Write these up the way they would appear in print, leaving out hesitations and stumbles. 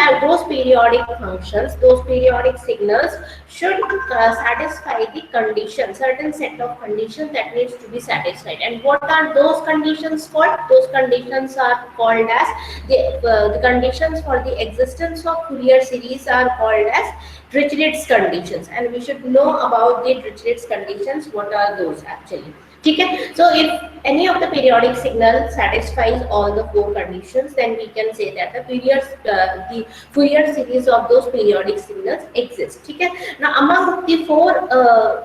have those periodic functions, those periodic signals should satisfy the condition, certain set of conditions that needs to be satisfied. And what are those conditions called? Those conditions are called as the conditions for the existence of Fourier series are called as Dirichlet's conditions, and we should know about the Dirichlet's conditions. What are those actually? Okay, so if any of the periodic signal satisfies all the four conditions, then we can say that the Fourier series of those periodic signals exist. Okay, now among the four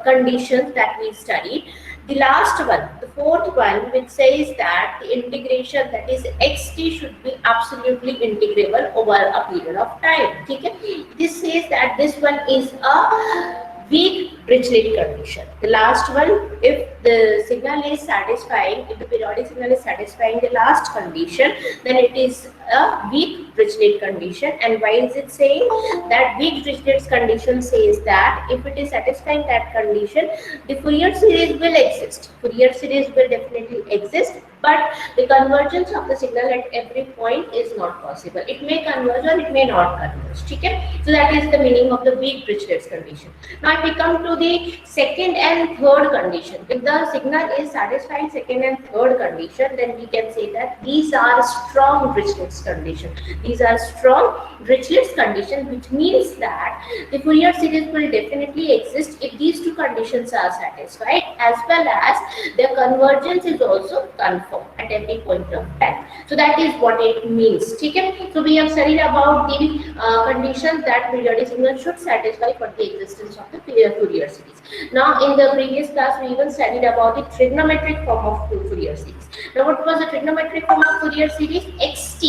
conditions that we studied, the last one, the fourth one, which says that the integration, that is xt, should be absolutely integrable over a period of time. Okay, this says that this one is a weak Dirichlet condition. The last one, if the signal is satisfying, if the periodic signal is satisfying the last condition, then it is a weak Dirichlet condition. And why is it saying that weak Dirichlet's condition? Says that if it is satisfying that condition, the Fourier series will exist. Fourier series will definitely exist, but the convergence of the signal at every point is not possible. It may converge or it may not converge. Okay? So that is the meaning of the weak Dirichlet's condition. Now if we come to the second and third condition, if the signal is satisfying second and third condition, then we can say that these are strong Dirichlet's condition. These are strong Dirichlet's condition, which means that the Fourier series will definitely exist if these two conditions are satisfied, as well as their convergence is also confirmed at every point of time. So that is what it means. Okay? So we have studied about the conditions that periodic signal should satisfy for the existence of the Fourier series. Now in the previous class we even studied about the trigonometric form of Fourier series. Now what was the trigonometric form of Fourier series? xt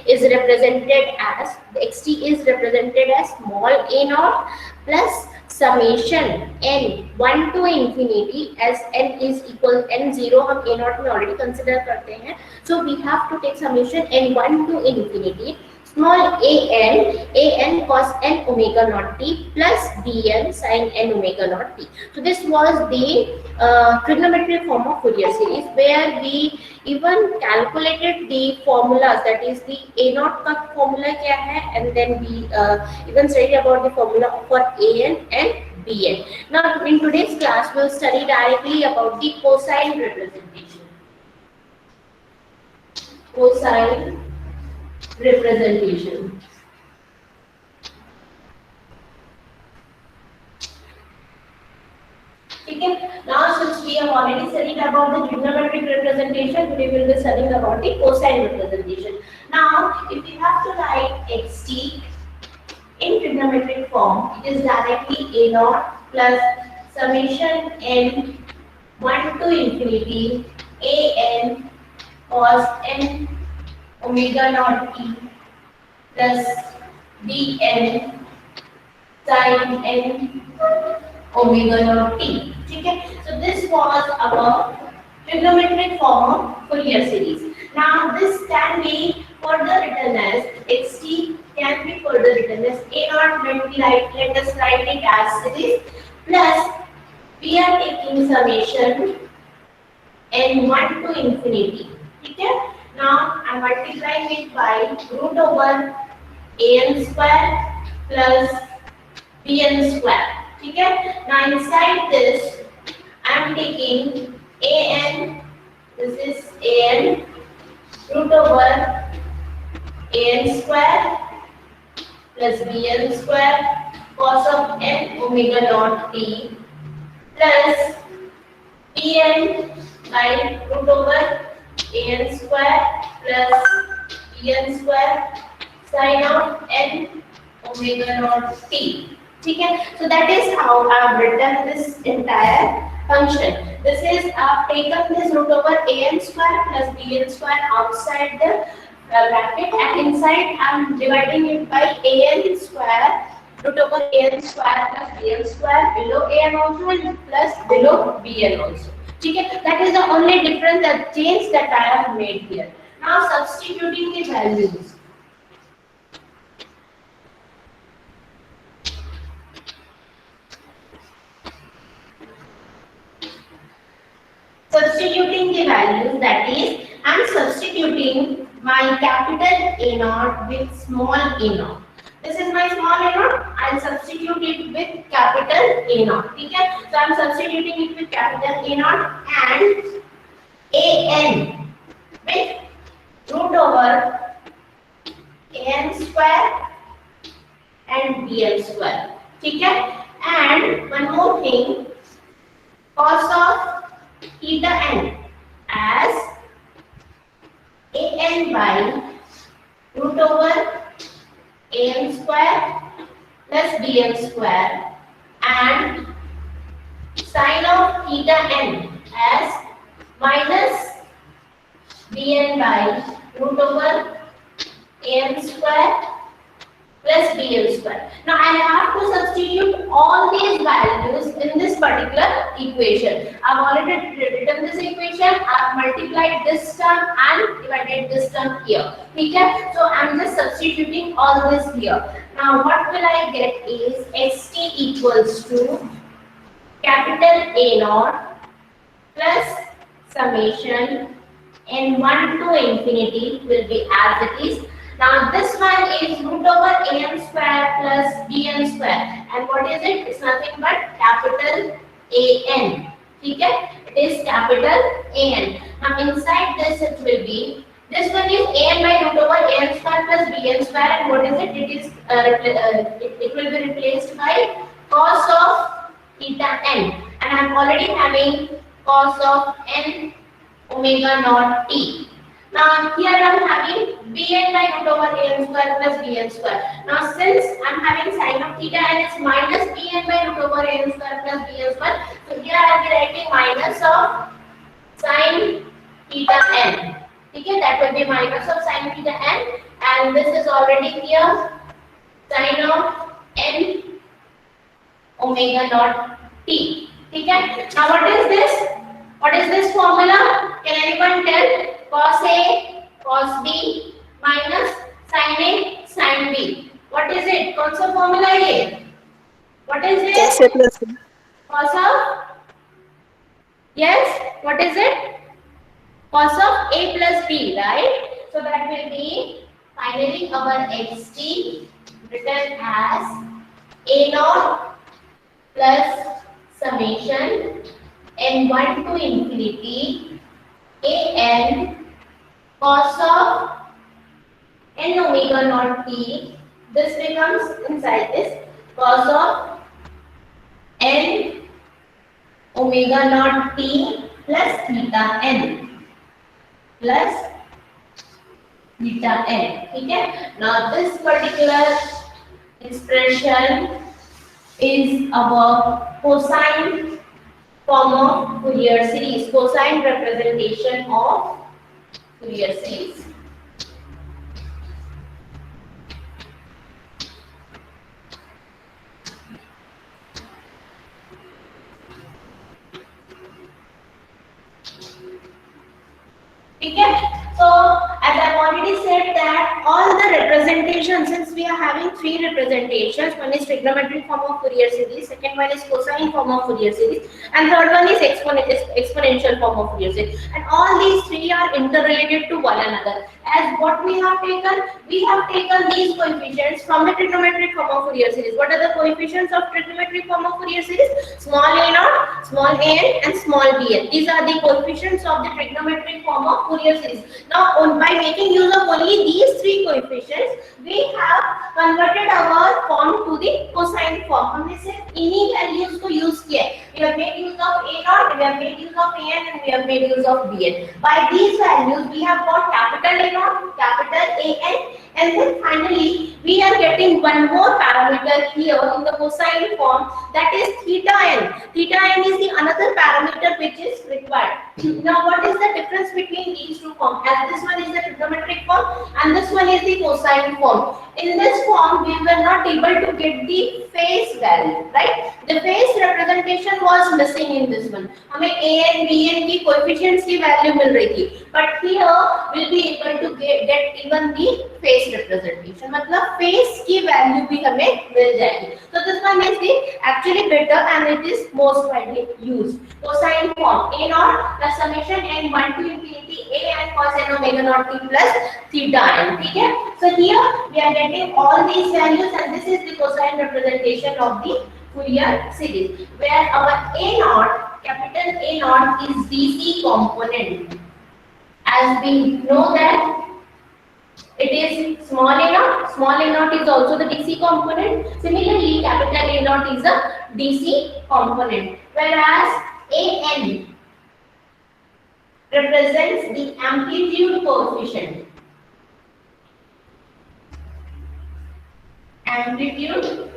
is represented as small a naught plus summation n 1 to infinity, as n is equal n0 हम a naught में already consider करते हैं, so we have to take summation n1 to infinity small an cos n omega naught t plus bn sin n omega naught t. So this was the trigonometric form of Fourier series, where we even calculated the formulas, that is the a naught का formula क्या है, and then we even studied about the formula for an and bn. Now in today's class we will study directly about the cosine representation. Cosine representation. Okay. Now since we have already studied about the trigonometric representation, today we will be studying about the cosine representation. Now if we have to write xt in trigonometric form, it is directly a naught plus summation n 1 to infinity an cos n omega naught t plus bn sin n omega naught t. Okay? So this was our trigonometric form of Fourier series. Now this can be further written as xt can be further written as a naught, let us write it as series, plus we are taking summation n1 to infinity. Okay? Now I am multiplying it by root over an square plus bn square. Okay? Now inside this I am taking an, this is an root over an square plus bn square cos of n omega naught t plus bn by root over an square plus bn square sin of n omega naught t. Okay? So that is how I have written this entire function. This is I have taken this root over an square plus bn square outside the bracket, and inside I am dividing it by an square root over an square plus bn square below an also and plus below bn also. Okay? That is the only difference, that change that I have made here. Now substituting the values. Substituting the values, that is I am substituting my capital A naught with small a naught. my small a naught? I'll substitute it with capital A naught. Okay? So I'm substituting it with capital A naught and an with root over an square and bn square. Okay? And one more thing, cos of theta n as an by root over an square plus bn square and sine of theta n as minus bn by root over an square plus bn square. Now I have to substitute all these values in this particular equation. I've already written this equation. I've multiplied this term and divided this term here. Okay? So I'm just substituting all this here. Now what will I get is xt equals to capital A naught plus summation n1 to infinity will be as it is. Now this one is root over an square plus bn square, and what is it? It's nothing but capital An. Okay? It is capital An. Now inside this it will be, this one is an by root over an square plus bn square, and what is it? It is it will be replaced by cos of theta n, and I am already having cos of n omega naught t. Now here I am having bn by root over an square plus bn square. Now since I am having sine of theta n is minus bn by root over an square plus bn square, so here I will be writing minus of sine theta n. Okay, that will be minus of sine theta n, and this is already here, sine of n omega naught t. Okay, now what is this? What is this formula? Can anyone tell? Cos A, cos B minus sin A, sin B. What is it? कौन सा formula ये? What is it? Cos A plus B. Cos of, yes, what is it? Cos of A plus B, right? So that will be finally our xt written as A naught plus summation n1 to infinity an cos of n omega naught t. This becomes inside this cos of n omega naught t plus theta n plus theta n. Okay? Now this particular expression is our cosine form of Fourier series, cosine representation of Fourier series. Okay, so as I've already said that all the representations, since we are having three representations, one is trigonometric form of Fourier series, second one is cosine form of Fourier series, and third one is exponential form of Fourier series, and all these three are interrelated to one another. As what we have taken these coefficients from the trigonometric form of Fourier series. What are the coefficients of trigonometric form of Fourier series? Small a naught, small an, and small bn. These are the coefficients of the trigonometric form of Fourier series. Now, by making use of only these three coefficients, we have converted our form to the cosine form. हमने सिर्फ इन्हीं values को use किया है. We have made use of a naught, we have made use of an, and we have made use of bn. By these values, we have got capital A naught, capital An, and then finally we are getting one more parameter here in the cosine form, that is theta n. Theta n is the another parameter which is required. Now what is the difference between these two forms? As this one is the trigonometric form and this one is the cosine form. In this form we were not able to get the face value, right? The face representation was missing in this one. हमें a and b and की coefficients की value मिल रही थी, but here we'll be able to get even the face representation. मतलब face की value भी हमें मिल जाएगी. So this one is the actually better and it is most widely used. Cosine form a naught plus summation n1 to infinity be a n cos n omega naught t plus theta n. ठीक है? So here we are getting all these values and this is the cosine representation of the Fourier series, where our a naught, capital A naught, is DC component. As we know that it is small a naught. Small a naught is also the DC component. Similarly, capital A naught is a DC component, whereas AN represents the amplitude coefficient. Amplitude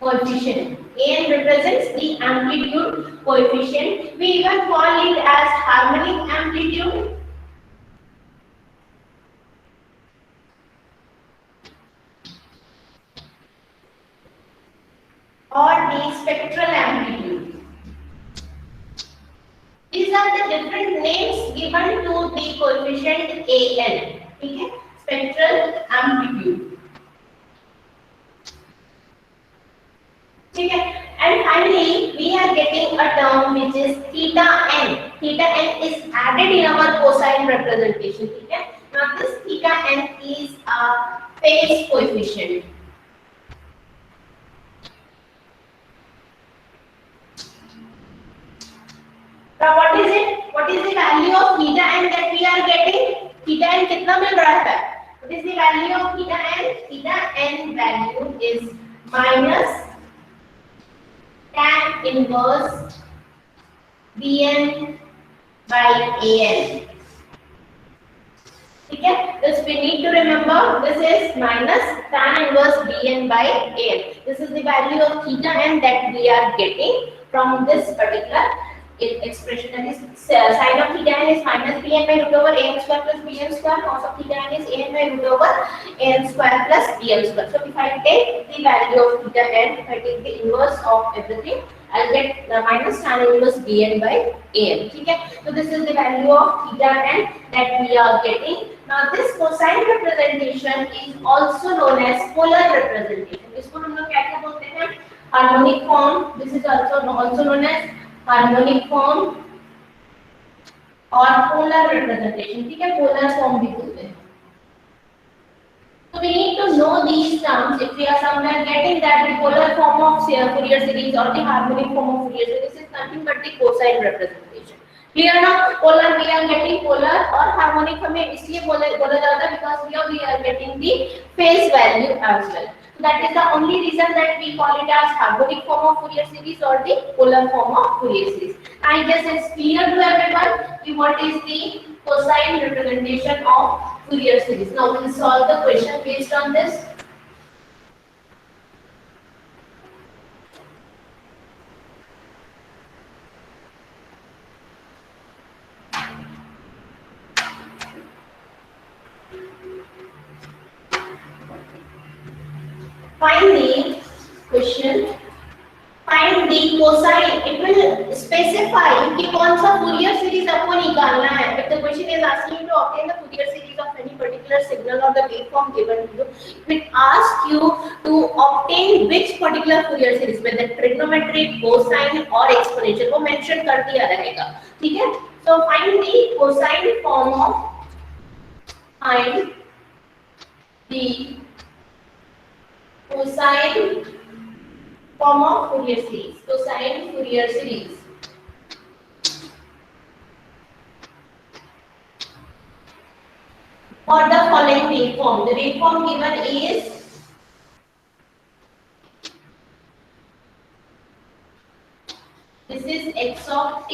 coefficient. AN represents the amplitude coefficient. We even call it as harmonic amplitude or the spectral amplitude. These are the different names given to the coefficient AN. Okay? Spectral amplitude. Okay? And finally, we are getting a term which is theta n. Theta n is added in our cosine representation. Okay? Now this theta n is a phase coefficient. Now what is it? What is the value of theta n that we are getting? Theta n कितना मिल रहा है? What is the value of theta n? Theta n value is minus tan inverse Bn by An. ठीक है? This we need to remember. This is minus tan inverse Bn by An. This is the value of theta n that we are getting from this particular expression, that is sin of theta n is minus Bn by root over an square plus Bn square. Cos of theta n is an by root over an square plus Bn square. So if I take the value of theta n, if I take the inverse of everything, I'll get the minus tan inverse Bn by an. Okay? So this is the value of theta n that we are getting. Now this cosine representation is also known as polar representation. इसको हम लोग क्या बोलते हैं? Harmonic form. This is also known as harmonic form और polar representation. ठीक है? Polar form भी बोलते हैं. So we need to know these terms if we are somewhere getting that the polar form of Fourier series or the harmonic form of Fourier series is nothing but the cosine representation. Clear now? Polar we are getting polar और harmonic हमें इसलिए बोला जाता है because here we are getting the phase value as well. So that is the only reason that we call it as harmonic form of Fourier series or the polar form of Fourier series. I guess it's clear to everyone what is the cosine representation of Fourier series. Now we will solve the question based on this. Find the question. Find the cosine. It will specify कि कौन सा Fourier series आपको निकालना है. If the question is asking you to obtain the Fourier series of any particular signal or the waveform given to you, it will ask you to obtain which particular Fourier series, whether trigonometric, cosine or exponential, वो mention कर दिया रहेगा. ठीक है? So find the cosine form of Fourier series. Cosine Fourier series. For the following waveform, the waveform given is this is x of t.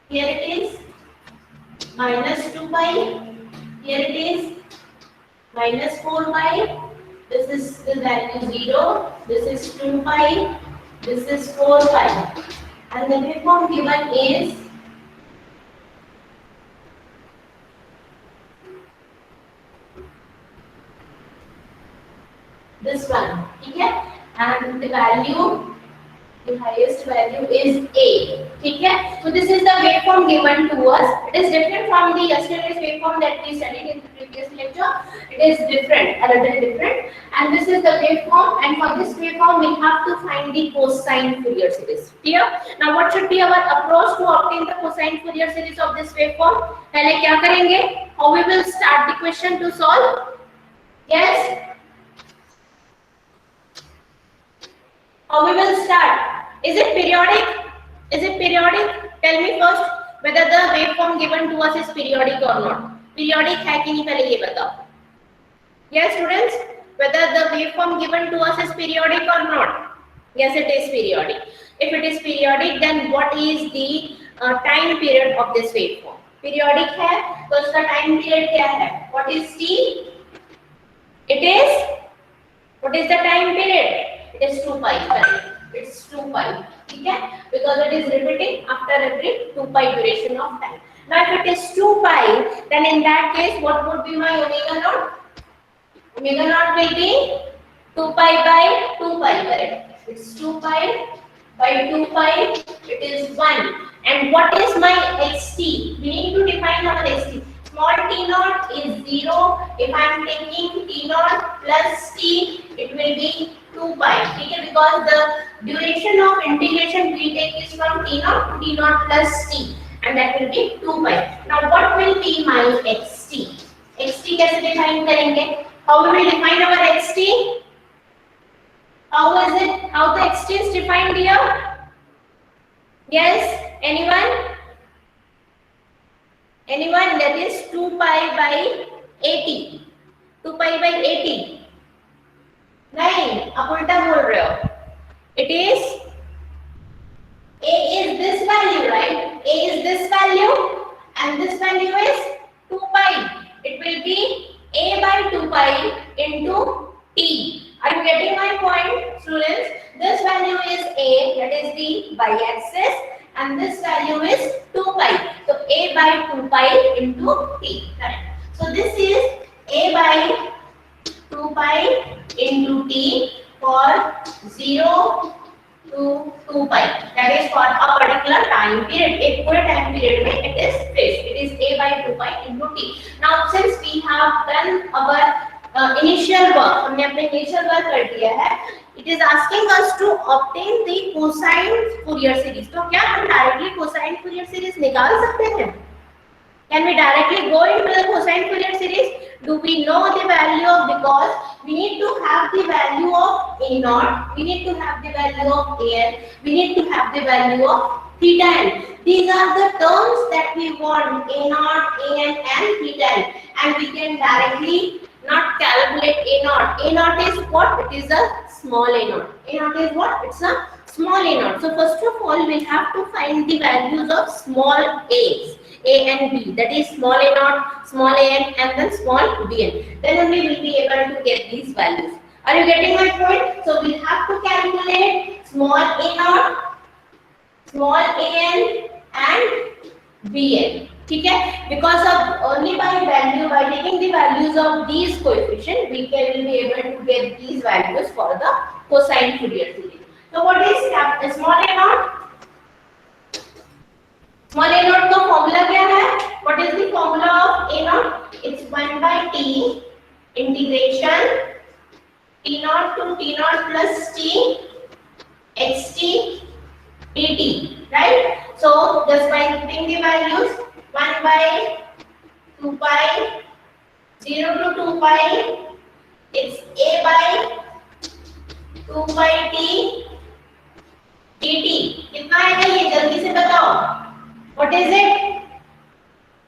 Here it is minus 2 pi. Here it is minus 4 pi. This is the value 0. This is 2 pi. This is 4 pi. And the waveform given is this one. Okay? And the value, the highest value is A. ठीक है. So this is the waveform given to us. It is different from the yesterday's waveform that we studied in the previous lecture. It is different, a little different. And this is the waveform. And for this waveform, we have to find the cosine Fourier series. Clear? Now, what should be our approach to obtain the cosine Fourier series of this waveform? पहले क्या करेंगे? How we will start the question to solve? Yes. How we will start? Is it periodic? Is it periodic? Tell me first whether the waveform given to us is periodic or not. Periodic है कि नहीं पहले ये बताओ. Yes, students. Whether the waveform given to us is periodic or not. Yes, it is periodic. If it is periodic, then what is the time period of this waveform? Periodic है तो उसका time period क्या है? What is t? It is. What is the time period? It is 2 pi. Correct. It's 2 pi. ठीक है? Because it is repeating after every 2 pi duration of time. Now, if it is 2 pi, then in that case, what would be my omega naught? Omega naught will be 2 pi by 2 pi. Correct. It's 2 pi by 2 pi. It is 1. And what is my xt? We need to define our xt. Small t naught is 0. If I am taking t naught plus t, it will be 2 pi. ठीक है? Because the duration of integration we take is from t naught to t naught plus t, and that will be 2 pi. Now, what will be my xt? xt कैसे define करेंगे? How we will define our xt? How is it? How the xt is defined here? Yes, anyone? Anyone? That is 2 pi by 80. 2 pi by 80. नहीं, आप उल्टा बोल रहे हो. It is a is this value, right? A is this value, and this value is 2 pi. It will be a by 2 pi into t. Are you getting my point, students? This value is a, that is the y-axis, and this value is 2 pi. So a by 2 pi into t. Correct. So this is a by 2 pi into t for 0 to 2 pi. That is for a particular time period. एक पूरे time period में it is fixed. It is a by 2 pi into t. Now, since we have done our initial work, हमने अपने initial work कर दिया है. It is asking us to obtain the cosine Fourier series. तो क्या हम directly cosine Fourier series निकाल सकते हैं? Can we directly go into the cosine Fourier series? Do we know the value of, because we need to have the value of a naught, we need to have the value of an, we need to have the value of theta n. These are the terms that we want, a naught, an, and theta n, and we can directly not calculate a naught. A naught is what? It is a small a naught. A naught is what? It's a small a naught. So first of all, we have to find the values of small a's, a and b. That is small a naught, small a n, and then small b n. Then only we will be able to get these values. Are you getting my point? So we have to calculate small a naught, small a n, and b n. ठीक है? Because of only by taking the values of these coefficients, we will be able to get these values for the cosine Fourier series. So what is small a naught? Small a naught का formula क्या है? What is the formula of a naught? It's 1 by t integration t naught to t naught plus t xt dt, right? So just by putting the values 1 by 2 pi 0 to 2 pi, it's a by 2 pi t dt. कितना आएगा ये जल्दी से बताओ. What is it?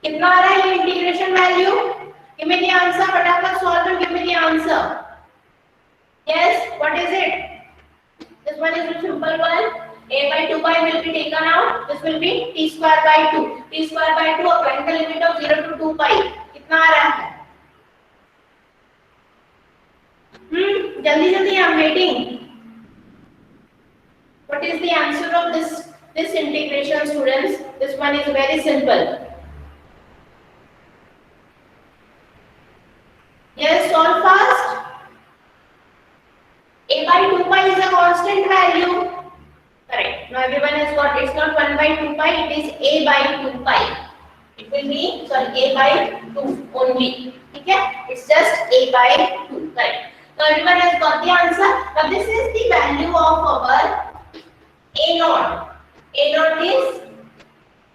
कितना आ रहा है ये integration value? Give me the answer. फटाफट solve and give me the answer. Yes, what is it? This one is a simple one. A by 2 pi will be taken out. This will be t square by 2. T square by 2 applying the limit of 0 to 2 pi. कितना आ रहा है? जल्दी जल्दी I am waiting. What is the answer of this integration, students? This one is very simple. Yes, solve fast. A by 2 pi is a constant value. Correct. Now everyone has got, it's not 1 by 2 pi, it is a by 2 pi. It will be, sorry, a by 2 only. Okay, it's just a by 2. Correct. So everyone has got the answer. Now this is the value of our a naught. A naught is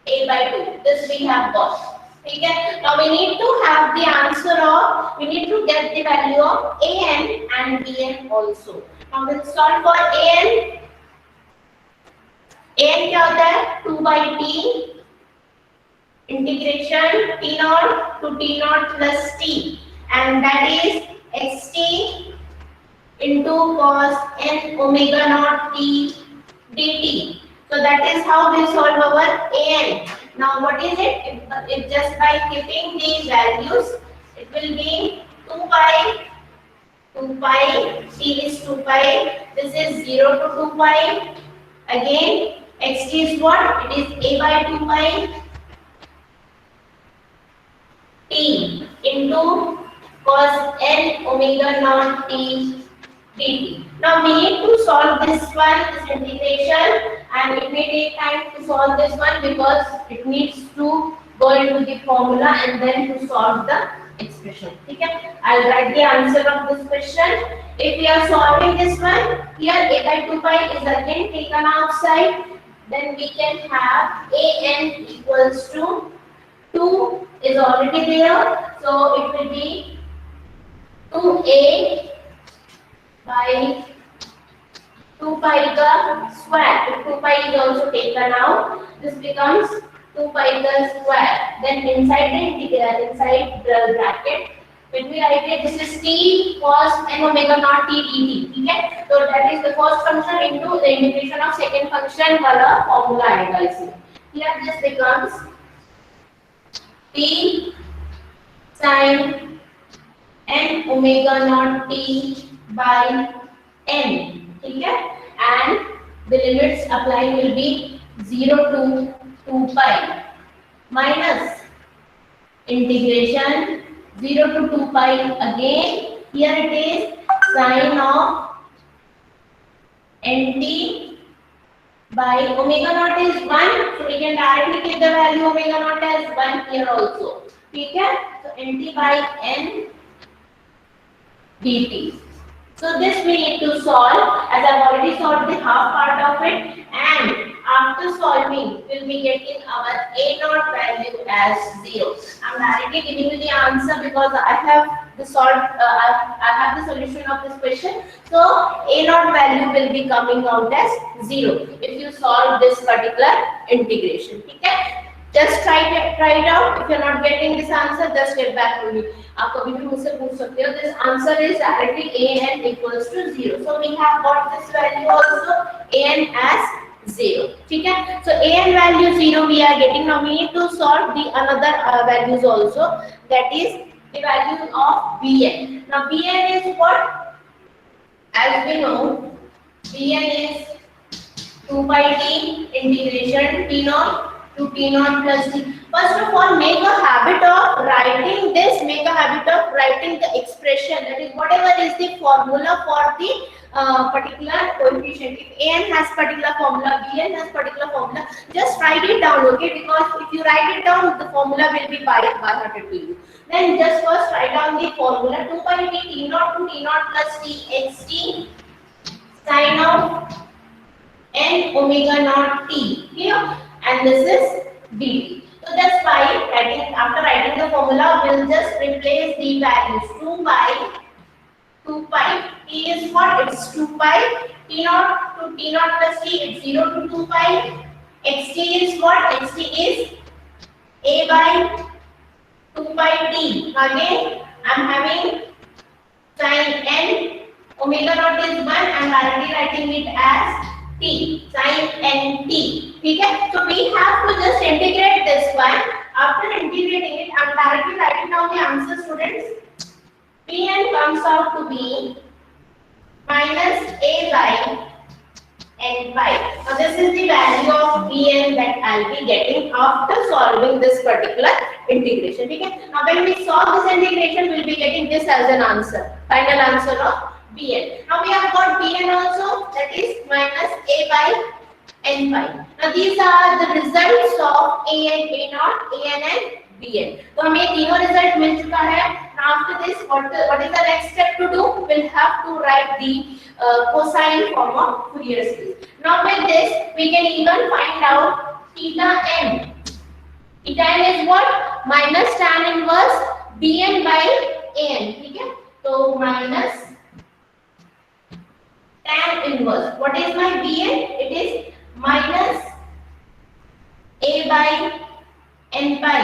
a by 2. This we have got. Okay. Now we need to have the answer of, we need to get the value of an and bn also. Now we'll solve for an. an क्या होता है? 2 by t integration t naught to t naught plus t, and that is xt into cos n omega naught t dt. So that is how we solve our an. Now what is it? If just by keeping the values, it will be 2 pi, t is 2 pi, this is 0 to 2 pi, again xt is what? It is a by 2 pi t into cos n omega naught t dt. Now we need to solve this one, this integration, and it may take time to solve this one because it needs to go into the formula and then to solve the expression. Okay, I'll write the answer of this question. If we are solving this one, here a by 2 pi is again taken outside, then we can have an equals to 2 is already there, so it will be 2a by 2 pi the square. If 2 pi is also taken out, this becomes 2 pi the square. Then inside the bracket, when we write it, this is t cos n omega naught t dt. Okay, so that is the first function into the integration of second function वाला formula आएगा इसमें. Here this becomes t sin n omega naught t by n. ठीक है, and the limits applying will be 0 to 2 pi minus integration 0 to 2 pi again. Here it is sin of nt by omega naught is 1, so we can directly keep the value omega naught as 1 here also. ठीक है, so nt by n dt. So this we need to solve, as I have already solved the half part of it, and after solving we will be getting our a naught value as 0. I am directly giving you the answer because I have the I have the solution of this question. So a naught value will be coming out as 0 if you solve this particular integration. Okay? Just try it out. If you are not getting this answer, just get back to me. आप कभी भी मुझसे पूछ सकते हो. This answer is directly an equals to 0. So we have got this value also, an as 0. ठीक है? So an value 0 we are getting. Now we need to solve the another values also. That is the value of bn. Now bn is what? As we know, bn is 2 pi t integration t naught to t naught plus t. First of all, make a habit of writing this, make a habit of writing the expression, that is whatever is the formula for the particular coefficient. If an has particular formula, bn has particular formula, just write it down, okay? Because if you write it down, the formula will be by hearted to you. Then just first write down the formula 2 pi t t naught to t naught plus t xt sin of n omega naught t here, and this is dt. So just by writing, after writing the formula, we'll just replace the values 2 by 2 pi. T is what? It's 2 pi. T naught to t naught plus t, it's 0 to 2 pi. Xt is what? Xt is a by 2 pi t. Again, I'm having sin n omega naught is 1. I'm directly writing it as t sin n t. Okay, so we have to just integrate this one. After integrating it, I'm directly writing down the answer, students. Pn comes out to be minus a by n pi. Now this is the value of Pn that I'll be getting after solving this particular integration. Okay, now when we solve this integration, we'll be getting this as an answer, final answer of Bn. Now we have got Bn also, that is minus a by n pi. Now these are the results of a n a naught, a n and b n. तो हमें तीनों result मिल चुका है. Now after this, what is the next step to do? We'll have to write the cosine form of Fourier series. Now with this, we can even find out theta n. Theta n is what? Minus tan inverse bn by an. ठीक है? तो minus tan inverse. What is my bn? It is minus a by n pi.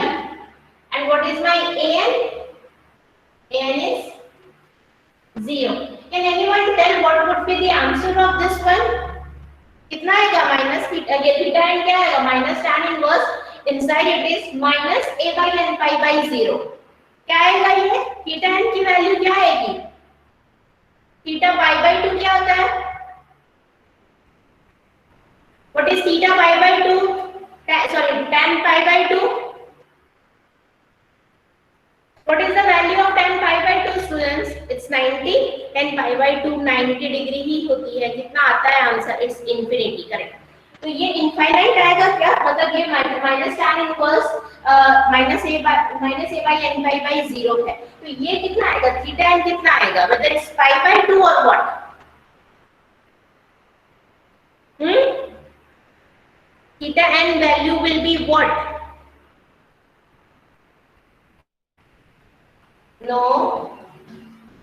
And what is my an? An is 0. Can anyone tell what would be the answer of this one? कितना आएगा? Minus theta, ये theta N क्या आएगा? Minus tan inverse, inside it is minus a by n pi by 0. क्या आएगा ये? Theta N की value क्या आएगी? थीटा पाई by 2 क्या होता है? What is theta pi by 2? Sorry, tan pi by 2. What is the value of tan pi by 2, students? It's 90. Tan pi by 2 90 degree ही होती है. कितना आता है आंसर? It's infinity, correct. तो ये इनफाइनाइट आएगा क्या? मतलब ये minus tan inverse minus a by n pi by 0 है. तो ये कितना आएगा? थीटा n कितना आएगा? Whether it's pi by 2 or what? Theta n value will be what? No,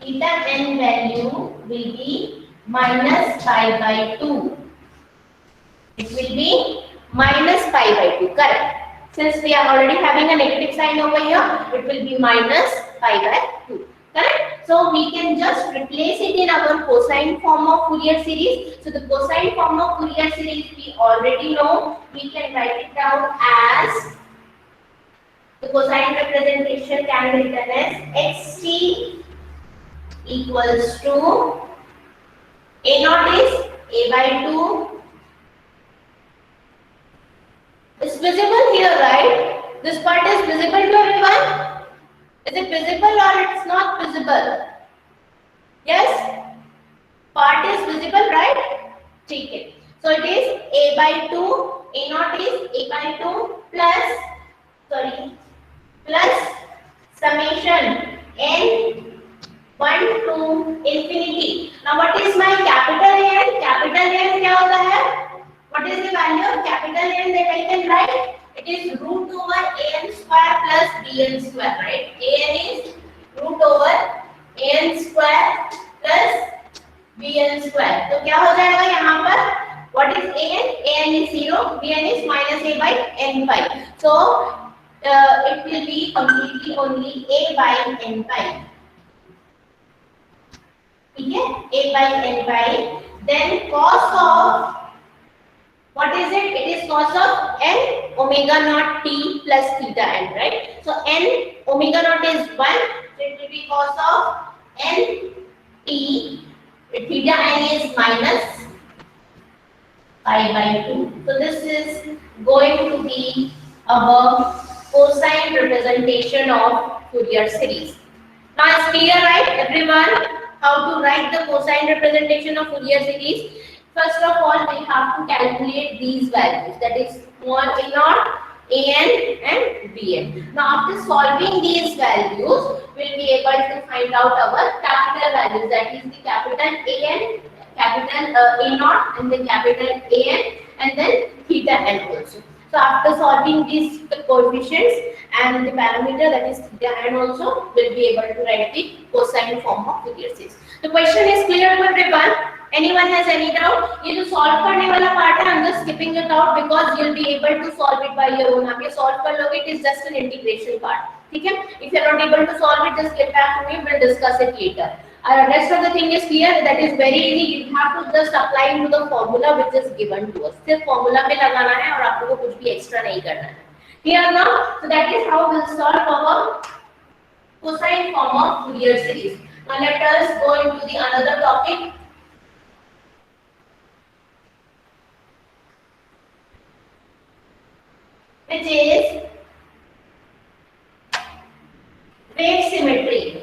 theta n value will be minus pi by 2. It will be minus pi by 2, correct. Since we are already having a negative sign over here, it will be minus pi by 2, correct. So we can just replace it in our cosine form of Fourier series. So the cosine form of Fourier series we already know. We can write it down as, the cosine representation can be written as xt equals to a naught is a by 2. It's visible here, right? This part is visible to everyone? Is it visible or it's not visible? Yes? Part is visible, right? ठीक है. So it is a by 2, a naught is a by 2 plus summation n 1 to infinity. Now what is my capital N? Capital N क्या होता है? What is the value of capital N that I can write? It is root over an square plus bn square, right? An is root over an square plus bn square. तो क्या हो जाएगा यहाँ पर? What is an? An is 0, bn is minus a by n pi. So it will be completely only a by n pi. ठीक है? a by n pi. Then cos of, what is it? It is cos of n omega naught t plus theta n, right? So n omega naught is 1, so it will be cos of n t, theta n is minus pi by 2. So this is going to be our cosine representation of Fourier series. Now it's clear, right, everyone, how to write the cosine representation of Fourier series? First of all, we have to calculate these values, that is small a naught, an and bn. Now after solving these values, we'll be able to find out our capital values, that is the capital an, capital a naught, and then capital an, and then theta n also. So after solving these coefficients and the parameter, that is theta n also, we'll be able to write the cosine form of Fourier series. The question is clear to everyone? Anyone has any doubt? ये जो solve करने वाला part है, I'm just skipping it out because you'll be able to solve it by your own. आप ये solve कर लोगे, it is just an integration part. ठीक है? If you're not able to solve it, just get back to me. We'll discuss it later. Rest of the thing is clear. That is very easy. You have to just apply into the formula which is given to us. सिर्फ formula में लगाना है और आपको कुछ भी extra नहीं करना है. Clear now? So that is how we'll solve our cosine form of Fourier series. Now let us go into the another topic. Which is wave symmetry.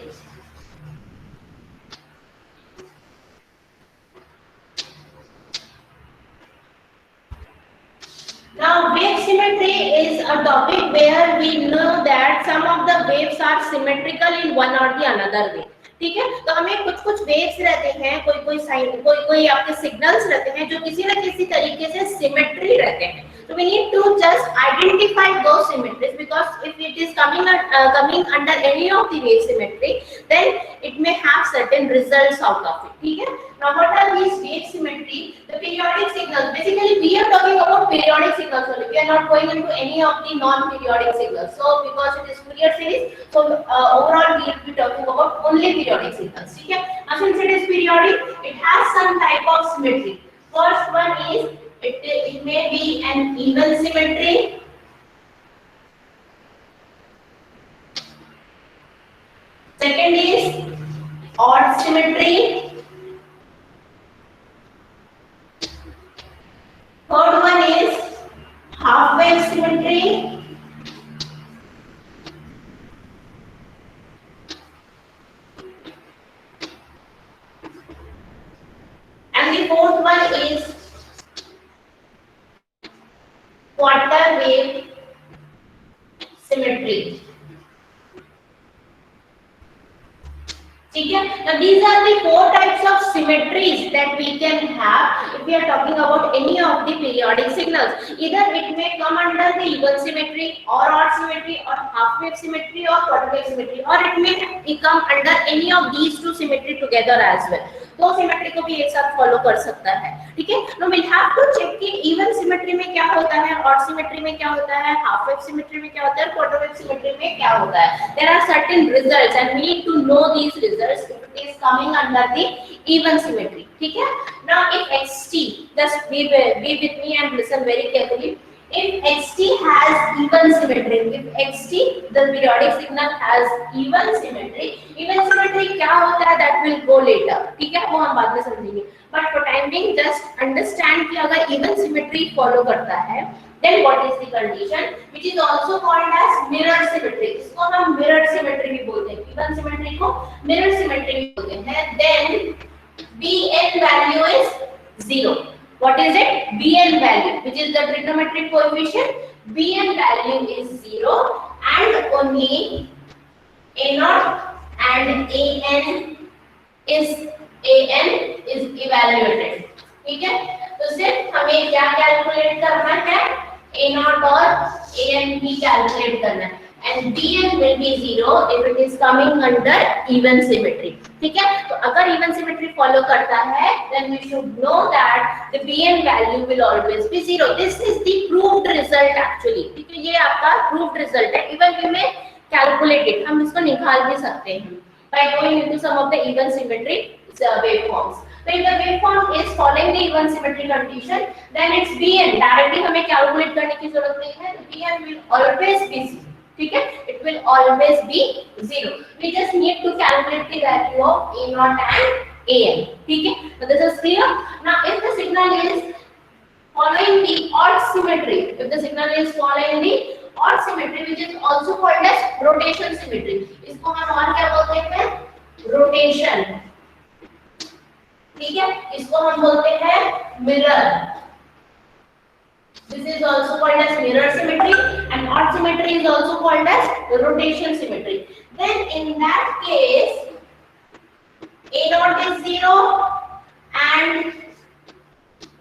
a topic where we know that some of the waves are symmetrical in one or the another way. ठीक है, तो हमें कुछ कुछ waves रहते हैं, कोई कोई साइन, कोई कोई आपके सिग्नल्स रहते हैं जो किसी न किसी तरीके से सिमेट्री रहते हैं. So we need to just identify those symmetries, because if it is coming under any of the wave symmetry, then it may have certain results out of it. ठीक है. Now what are these wave symmetry? The periodic signals. Basically we are talking about periodic signals only. We are not going into any of the non-periodic signals. So because it is Fourier series, so overall we will be talking about only periodic signals. ठीक है. Now since it is periodic, it has some type of symmetry. First one is it may be an even symmetry. Second is odd symmetry. Third one is half wave symmetry. And the fourth one is quarter wave symmetry. ठीक है. Now these are the four types of symmetries that we can have if we are talking about any of the periodic signals. Either it may come under the even symmetry or odd symmetry or half wave symmetry or quarter wave symmetry, or it may come under any of these two symmetry together as well. दो symmetry को भी एक साथ follow कर सकता है. ठीक है. No will have to check कि इवन सिमेट्री में क्या होता है, ऑड सिमेट्री में क्या होता है, हाफ वेव सिमेट्री में क्या होता है, क्वार्टर वेव सिमेट्री में क्या होता है. There are certain results and we need to know these results if it is coming under the even symmetry. ठीक है. Now if xt, just be with me and listen very carefully. If xt has even symmetry, if xt the periodic signal has even symmetry क्या होता है that will go later. ठीक है, वो हम बाद में समझेंगे. But for time being just understand कि अगर even symmetry follow करता है, then what is the condition, which is also called as mirror symmetry. इसको हम mirror symmetry भी बोलते हैं. Even symmetry को mirror symmetry भी बोलते हैं. Then bn value is 0. What is it? Bn value, which is the trigonometric coefficient. Bn value is 0 and only a0 and an is evaluated. ठीक है. तो सिर्फ हमें क्या कैलकुलेट करना है, a0 और an भी कैलकुलेट करना है. And bn will be 0 if it is coming under even symmetry. ठीक है. तो अगर even symmetry follow करता है, then we should know that the bn value will always be 0. This is the proved result actually. ठीक है, ये आपका proved result है. Even we may calculate it, हम इसको निकाल भी सकते हैं by going into some of the even symmetry waveforms. So if the waveform is following the even symmetry condition, then its bn directly हमें calculate करने की जरूरत नहीं है. bn will always be 0. ठीक है, it will always be 0. We just need to calculate the value of a0 and an. ठीक है, so this is clear. Now if the signal is following the odd symmetry, if the signal is following the odd symmetry, which is also called as rotation symmetry, इसको हम और क्या बोलते हैं, rotation. ठीक है, इसको हम बोलते हैं mirror. This is also called as mirror symmetry, and odd symmetry is also called as rotation symmetry. Then in that case, a0 is 0 and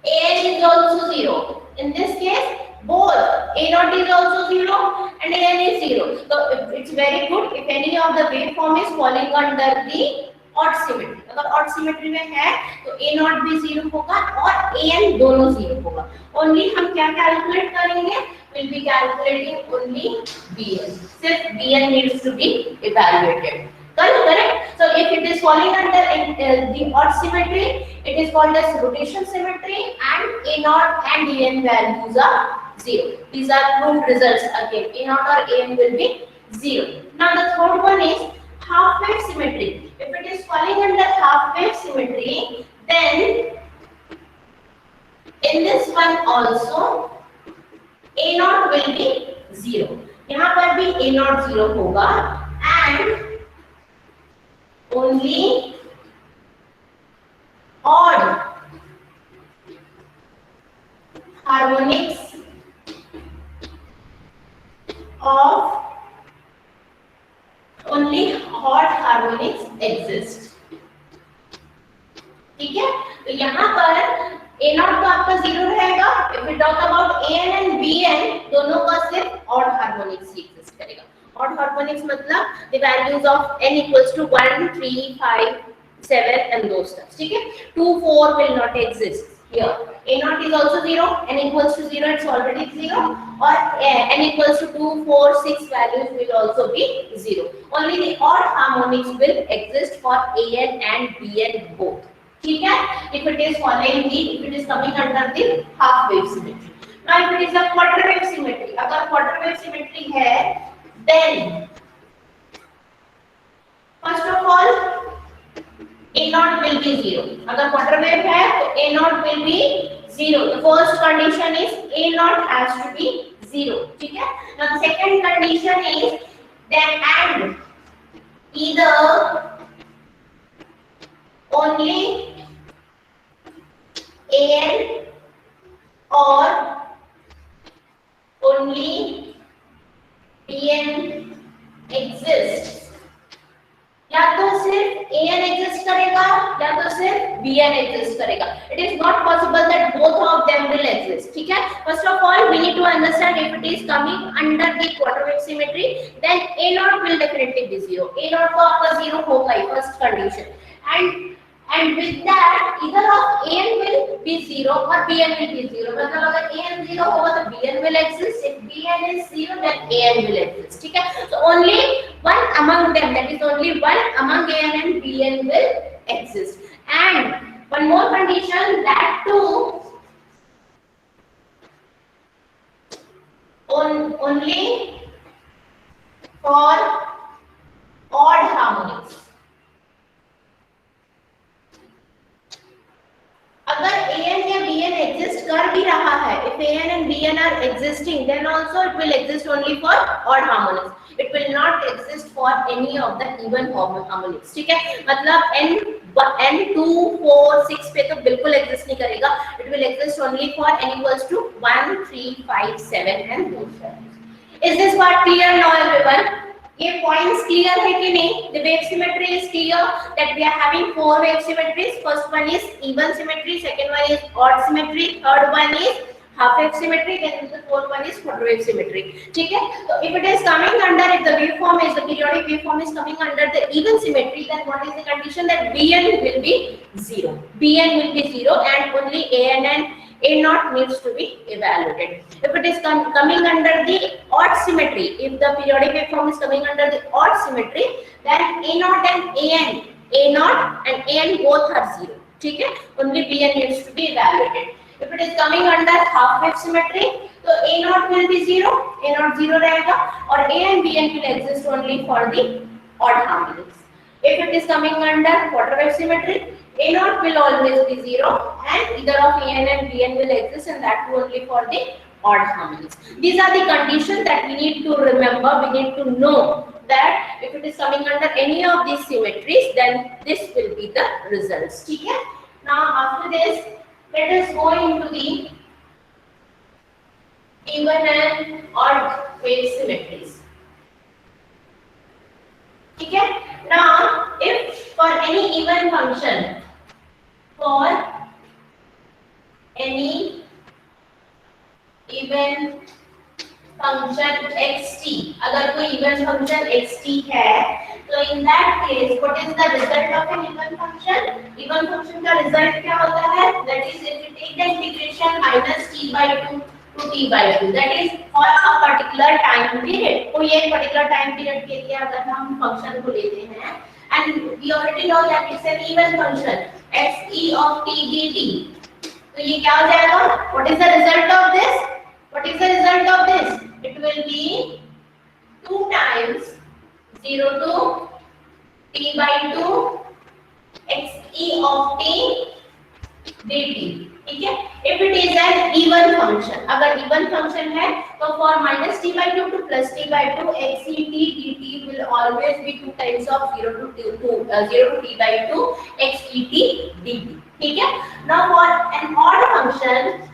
an is also 0. In this case, both a0 is also 0 and an is 0. So it's very good if any of the waveform is falling under the odd symmetry. अगर odd symmetry में है तो a0 भी 0 होगा और an दोनों 0 होगा. Only हम क्या calculate करेंगे? We'll be calculating only bn. सिर्फ bn needs to be evaluated. Correct? So if it is falling under the odd symmetry, it is called as rotation symmetry, and a0 and an values are 0. These are proved results again. a0 or an will be 0. Now the third one is half wave symmetry. If it is falling under half wave symmetry, then in this one also a0 will be 0. यहाँ पर भी a0 0 होगा and only odd harmonics यहाँ पर a naught तो आपका 0 रहेगा। If we talk about an and bn, दोनों का सिर्फ ऑड हार्मोनिक्स ही एग्जिस्ट करेगा। ऑड हार्मोनिक्स मतलब the values of n equals to 1 3 5 7 and those stuff, ठीक है। 2 4 will not exist here। a naught is also 0, n equals to 0, it's already 0, or n equals to 2 4 6 values will also be 0। only the odd harmonics will exist for an and bn both, ठीक है। if it is following the, if it is coming under the half wave symmetry। now if it is a quarter wave symmetry, अगर quarter wave symmetry है then first of all a naught will be 0। अगर quarter wave है तो a naught will be 0। the first condition is a naught has to be 0, ठीक है। now the second condition is that and either only an or only bn exists। या तो सिर्फ an exist करेगा या तो सिर्फ bn एग्जिस्ट करेगा। It is not possible that both of them will exist, ठीक है। First of all we need to understand if it is coming under the quarter wave symmetry then a naught will definitely be 0। a naught तो आपका 0 होगा ही, first condition. and with that either of an will be 0 or bn will be 0। मतलब अगर an 0 होगा तो bn will exist, if bn is 0 then an will exist, ठीक है। so only one among them, that is only one among an and bn will exist। and one more condition, that too only for odd harmonics। अगर an या bn exist कर भी रहा है, if an and bn are existing then also it will exist only for odd harmonics, it will not exist for any of the even harmonics, ठीक है। मतलब n 2 4 6 पे तो बिल्कुल एग्जिस्ट नहीं करेगा, it will exist only for n equals to 1 3 5 7 and those values। is this part clear now everyone? ये points clear है कि नहीं? the wave symmetry is clear that we are having four wave symmetries। first one is even symmetry, second one is odd symmetry, third one is half wave symmetry, then the fourth one is quarter wave symmetry, ठीक है। तो if it is coming under, if the waveform is, the periodic waveform is coming under the even symmetry, then what is the condition? that bn will be 0, bn will be 0 and only an and a naught needs to be evaluated। if it is coming under the odd symmetry, if the periodic waveform is coming under the odd symmetry, then a naught and a naught and an both are 0, ठीक है। only bn needs to be evaluated। if it is coming under half wave symmetry, तो a naught will be 0, a naught 0 रहेगा और a and bn will exist only for the odd harmonics। if it is coming under quarter wave symmetry, a naught will always be 0 and either of an and bn will exist, and that too only for the odd harmonics। these are the conditions that we need to remember, we need to know that if it is coming under any of these symmetries then this will be the results, ठीक है। now after this let us go into the even and odd wave symmetries, ठीक है। now if for any even function, for any even function xt, अगर कोई even function xt है तो in that case what is the result of an even function? even function का result क्या होता है? that is if you take the integration minus t by 2 to t by 2, that is for a particular time period। कोई एक particular time period के लिए अगर हम function को लेते हैं and we already know that it's an even function xe of t dt, तो ये क्या हो जाएगा? what is the result of this? what is the result of this? it will be 2 times 0 to t by 2 xe of t dt, ठीक है। if it is an even function, अगर even function है तो for minus t by 2 to plus t by 2 xe t dt will always be 2 times of 0 to t by 2 xe t dt, ठीक है। now for an odd function,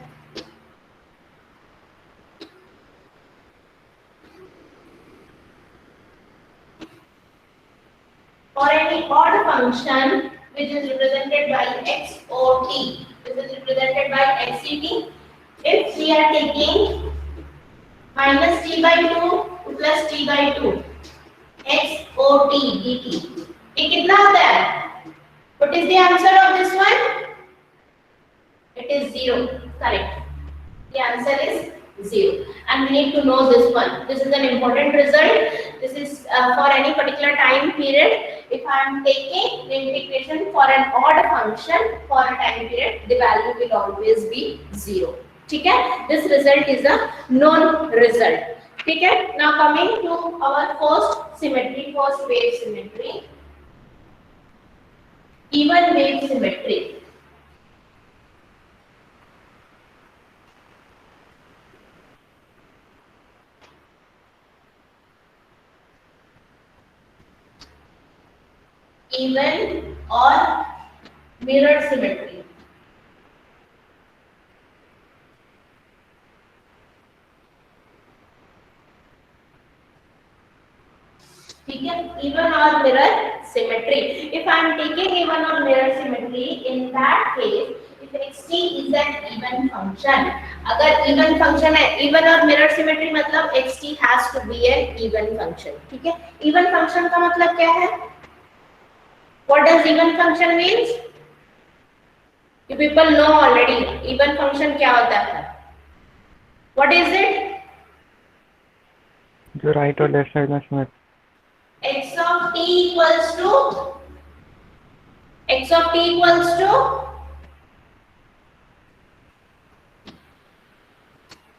for any odd function which is represented by XOT. This is represented by XCT. If we are taking minus t by 2 plus t by 2, XOT dt, ये कितना होता है? What is the answer of this one? It is 0. Correct. The answer is 0. And we need to know this one. This is an important result. This is for any particular time period. If I am taking the integration for an odd function for a time period, the value will always be 0. ठीक है? This result is a known result. ठीक है? Now coming to our first symmetry, first wave symmetry, even wave symmetry. Even or mirror symmetry. ठीक है? Even or mirror symmetry. If I am taking even or mirror symmetry, in that case, if xt is an even function, अगर even function है, even और mirror symmetry मतलब xt has to be an even function. ठीक है? Even function का मतलब क्या है? What does even function means? You people know already. Even function क्या होता है? What is it? जो राइट और लेफ्ट साइड में symmetry. X of t equals to x of t equals to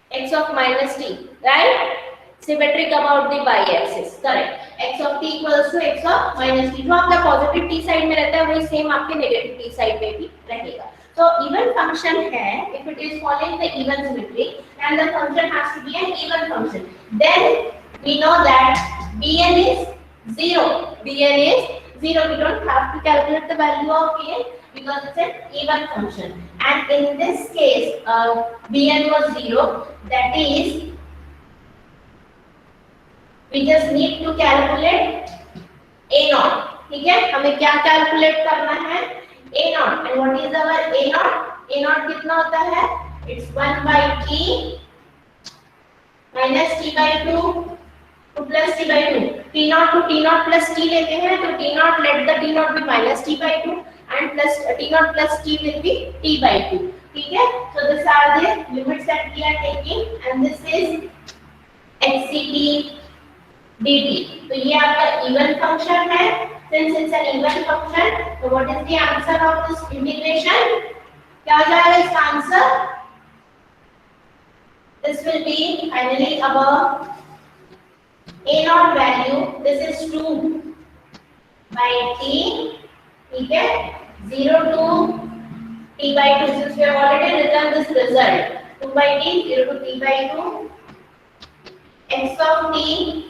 x of minus t, right? Symmetric about the y-axis, correct? X of t equals to x of minus t. जो आपका positive t side में रहता है वही same आपके negative t side में भी रहेगा. So even function है, if it is following the even symmetry, and the function has to be an even function, then we know that bn is 0. Bn is 0. We don't have to calculate the value of bn because it's an even function. And in this case, bn was 0. That is, we just need to calculate a naught. ठीक है? हमें क्या calculate करना है? a naught. And what is our a naught? a naught कितना होता है? It's 1 by t minus t by 2 to plus t by 2. t naught to t naught plus t लेते हैं तो t naught, let the t naught be minus t by 2 and plus t naught plus t will be t by 2. ठीक है? So these are the limits that we are taking, and this is xct dt. तो ये आपका even function है. Since it's an even function, so what is the answer of this integration? क्या हो जाएगा इसका answer? This will be finally our a naught value. This is 2 by t. ठीक है? 0 to t by 2. Since we have already written this result, 2 by t, 0 to t by 2, x of t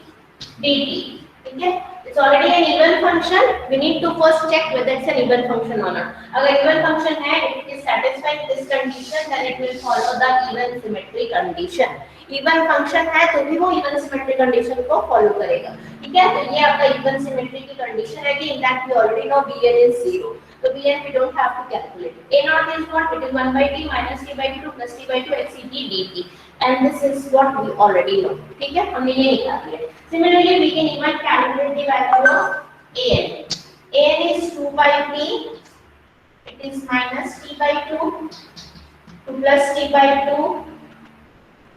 dt. ठीक है? It's already an even function. We need to first check whether it's an even function or not. अगर even function है, if it is satisfying this condition, then it will follow the even symmetry condition. Even function है तो भी वो even symmetry condition को follow करेगा. ठीक है? तो ये आपका even symmetry की condition है कि in that we already know bn is 0. So bn we don't have to calculate. A naught is what? It is 1 by t minus t by 2 plus t by 2 xct dt. And this is what we already know. ठीक है? हमने ये निकाल लिया. Similarly, we can even calculate the value of an. An is 2 by t. It is minus t by 2 to plus t by 2.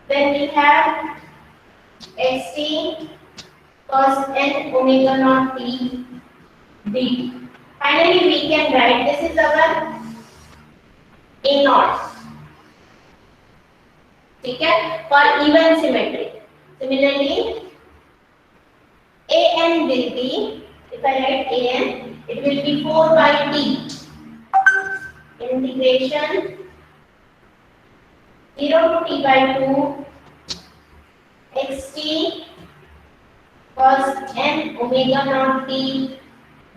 Then we have xt cos n omega naught t dt. Finally, we can write this is our a naught. ठीक है? For even symmetry. Similarly, an will be, if I write an, it will be 4 by t integration 0 to t by 2 xt cos n omega naught t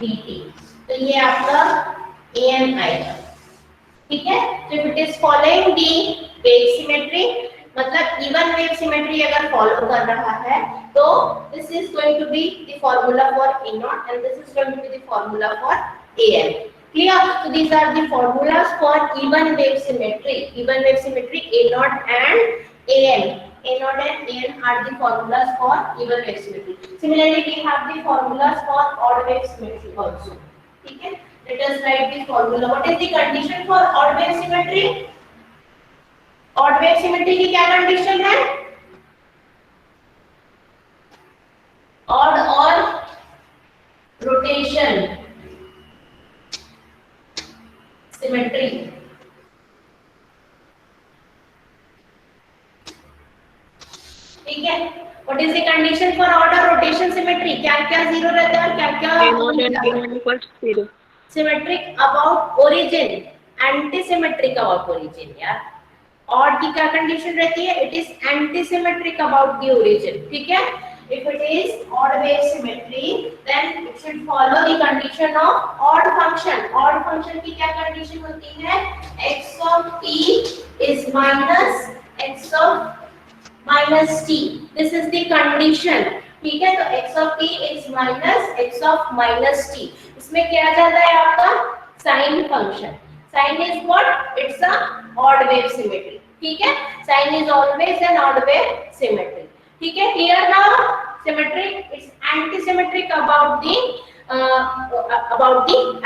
dt. तो ये आपका an आएगा. ठीक है? तो if it is following the wave symmetry, मतलब even wave symmetry अगर follow कर रहा है तो this is going to be the formula for a naught and this is going to be the formula for an. Clear? So these are the formulas for even wave symmetry. Even wave symmetry, A naught and An. A naught and An are the formulas for even wave symmetry. Similarly, we have the formulas for odd wave symmetry also. Okay? Let us write the formula. What is the condition for odd wave symmetry? Odd wave symmetry की क्या condition है? Odd or rotation symmetry. ठीक है. What is the condition for odd or rotation symmetry? क्या क्या zero रहता है और क्या क्या A0 and B1 equals 0. Symmetric about origin, anti-symmetric about origin यार. Odd की क्या condition रहती है? It is anti-symmetric about the origin. ठीक है. If it is odd wave symmetry, then it should follow the condition of odd function. Odd function की क्या condition होती है? X of t is minus x of minus t. This is the condition. ठीक है. तो x of t is minus x of minus t. इसमें क्या जाता है आपका sin function. Sin is what? It's a odd wave symmetry. ठीक है. Sin is always an odd wave symmetry. ठीक है. Clear now? Symmetric, it's anti-symmetric about the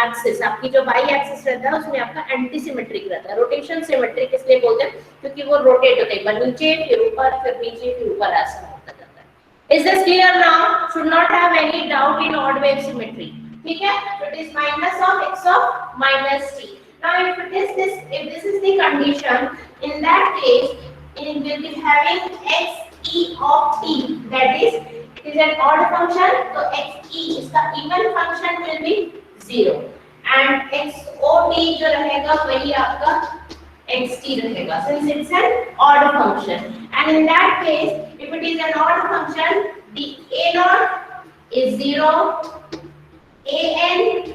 axis. आपकी जो y axis रहता है उसमें आपका anti-symmetric रहता है. Rotation symmetric इसलिए बोलते हैं क्योंकि वो rotate होते हैं. नीचे फिर ऊपर फिर नीचे फिर ऊपर ऐसा होता जाता है. Is this clear now? Should not have any doubt in odd wave symmetry. ठीक है. So it is minus of x of minus t. Now if it is this, if this is the condition, in that case it will be having x e of t, that is it is an odd function, so x e is the even function will be 0 and x o t जो रहेगा वही आपका x t रहेगा, since it's an odd function. And in that case, if it is an odd function, the a naught is 0, an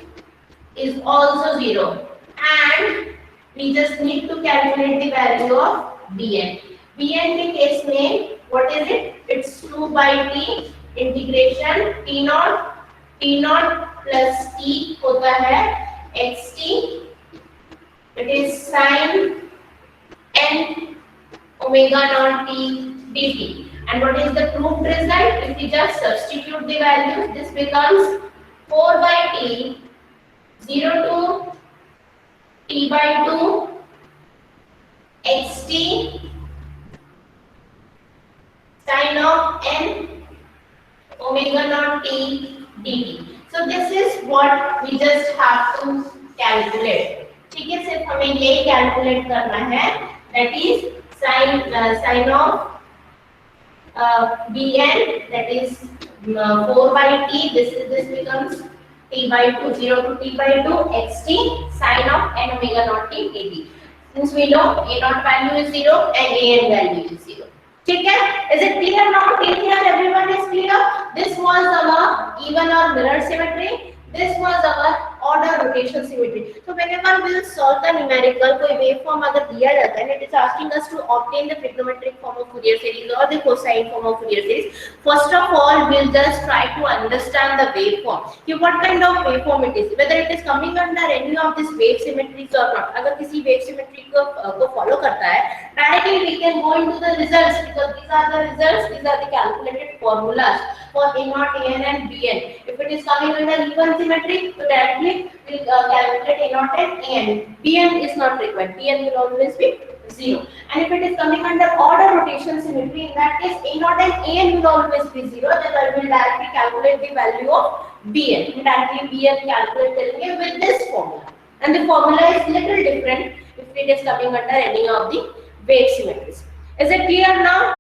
is also 0, and we just need to calculate the value of bn. bn के case में what is it? It's 2 by t integration t naught plus t होता है xt. It is sin n omega naught t dt. And what is the proved result? If we just substitute the values, this becomes 4 by t 0 to t by 2 xt sin of n omega naught t dt. So this is what we just have to calculate. ठीक है, सिर्फ हमें ये calculate करना है, that is sin of bn, that is 4 by t, this becomes t by 2, 0 to t by 2 xt sin of n omega naught t dt. Since we know a naught value is 0 and an value is 0. ठीक है, is it clear now? Till here everyone is clear. This was our even or mirror symmetry. This was our order rotation symmetry. So whenever we will solve the numerical, कोई waveform अगर दिया जाता है, it is asking us to obtain the trigonometric form of Fourier series or the cosine form of Fourier series. First of all, we'll just try to understand the waveform. कि what kind of waveform it is, whether it is coming under any of these wave symmetries or not. अगर किसी wave symmetry को follow करता है, directly we can go into the results because these are the results, these are the calculated formulas for a naught, an and bn. If it is coming under even symmetry, so directly we'll calculate a naught and an. bn is not required. bn will always be 0. And if it is coming under order rotation symmetry, in that case a naught and an will always be 0. Then I will directly calculate the value of bn. Directly bn calculate करेंगे with this formula. And the formula is little different if it is coming under any of the wave symmetries. Is it clear now?